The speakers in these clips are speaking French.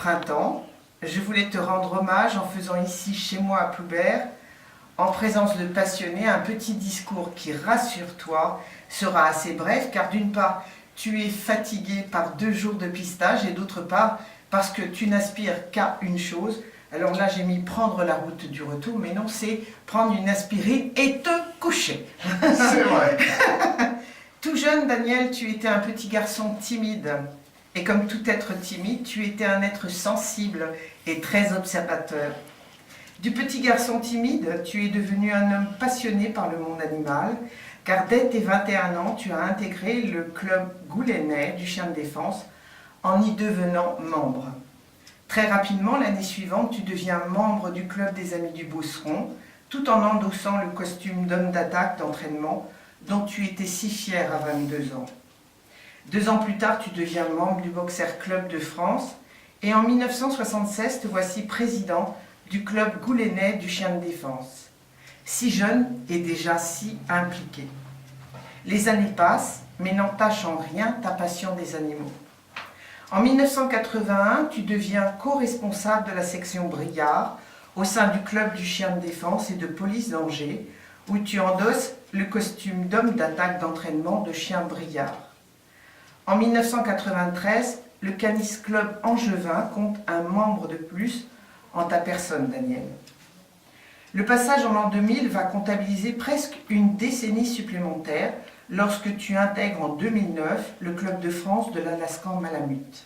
printemps, je voulais te rendre hommage en faisant ici, chez moi à Ploubert, en présence de passionnés, un petit discours qui, rassure-toi, sera assez bref, car d'une part, tu es fatigué par 2 jours de pistage, et d'autre part, parce que tu n'aspires qu'à une chose. Alors là, j'ai mis prendre la route du retour, mais non, c'est prendre une aspirine et te coucher. C'est vrai. Tout jeune, Daniel, tu étais un petit garçon timide. Et comme tout être timide, tu étais un être sensible et très observateur. Du petit garçon timide, tu es devenu un homme passionné par le monde animal, car dès tes 21 ans, tu as intégré le club Goulenay du chien de défense en y devenant membre. Très rapidement, l'année suivante, tu deviens membre du club des Amis du Beauceron, tout en endossant le costume d'homme d'attaque d'entraînement dont tu étais si fier à 22 ans. 2 ans plus tard, tu deviens membre du Boxer Club de France et en 1976, te voici président du club Goulenay du chien de défense. Si jeune et déjà si impliqué. Les années passent, mais n'entachent en rien ta passion des animaux. En 1981, tu deviens co-responsable de la section Briard au sein du club du chien de défense et de police d'Angers, où tu endosses le costume d'homme d'attaque d'entraînement de chien Briard. En 1993, le Canis Club angevin compte un membre de plus en ta personne, Daniel. Le passage en l'an 2000 va comptabiliser presque une décennie supplémentaire lorsque tu intègres en 2009 le Club de France de l'Alaskan Malamute.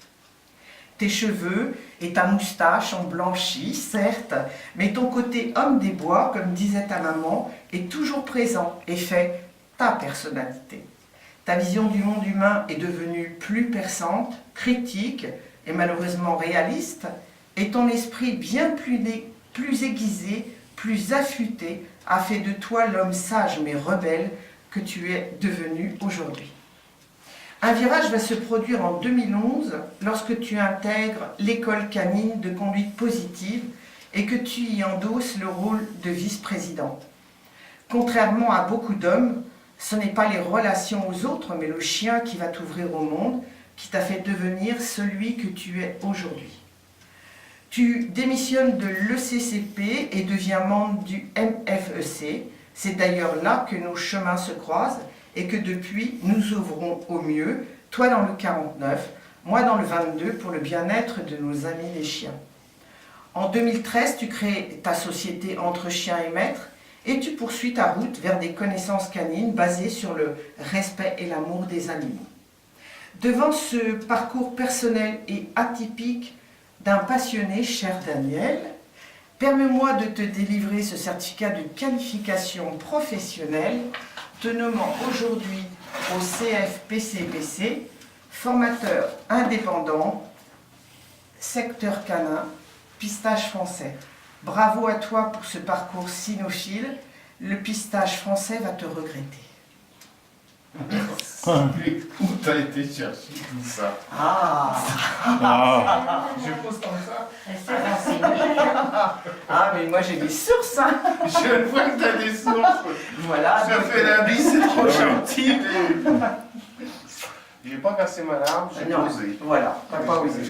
Tes cheveux et ta moustache ont blanchi, certes, mais ton côté homme des bois, comme disait ta maman, est toujours présent et fait ta personnalité. Ta vision du monde humain est devenue plus perçante, critique et malheureusement réaliste, et ton esprit bien plus aiguisé, plus affûté, a fait de toi l'homme sage mais rebelle que tu es devenu aujourd'hui. Un virage va se produire en 2011 lorsque tu intègres l'école canine de conduite positive et que tu y endosses le rôle de vice-présidente. Contrairement à beaucoup d'hommes, ce n'est pas les relations aux autres, mais le chien qui va t'ouvrir au monde, qui t'a fait devenir celui que tu es aujourd'hui. Tu démissionnes de l'ECCP et deviens membre du MFEC. C'est d'ailleurs là que nos chemins se croisent et que depuis, nous ouvrons au mieux, toi dans le 49, moi dans le 22, pour le bien-être de nos amis les chiens. En 2013, tu crées ta société Entre chiens et maîtres et tu poursuis ta route vers des connaissances canines basées sur le respect et l'amour des animaux. Devant ce parcours personnel et atypique d'un passionné, cher Daniel, permets-moi de te délivrer ce certificat de qualification professionnelle te nommant aujourd'hui au CFPCBC, formateur indépendant, secteur canin, pistage français. Bravo à toi pour ce parcours cynophile, le pistage français va te regretter. Où t'as été chercher tout ça? Je pose comme ça. Ah, mais moi j'ai des sources, hein. Je vois que t'as des sources. Voilà. Je fais la bise, c'est trop gentil. Mais... J'ai pas cassé ma larme, j'ai Non, posé. voilà, t'as pas osé.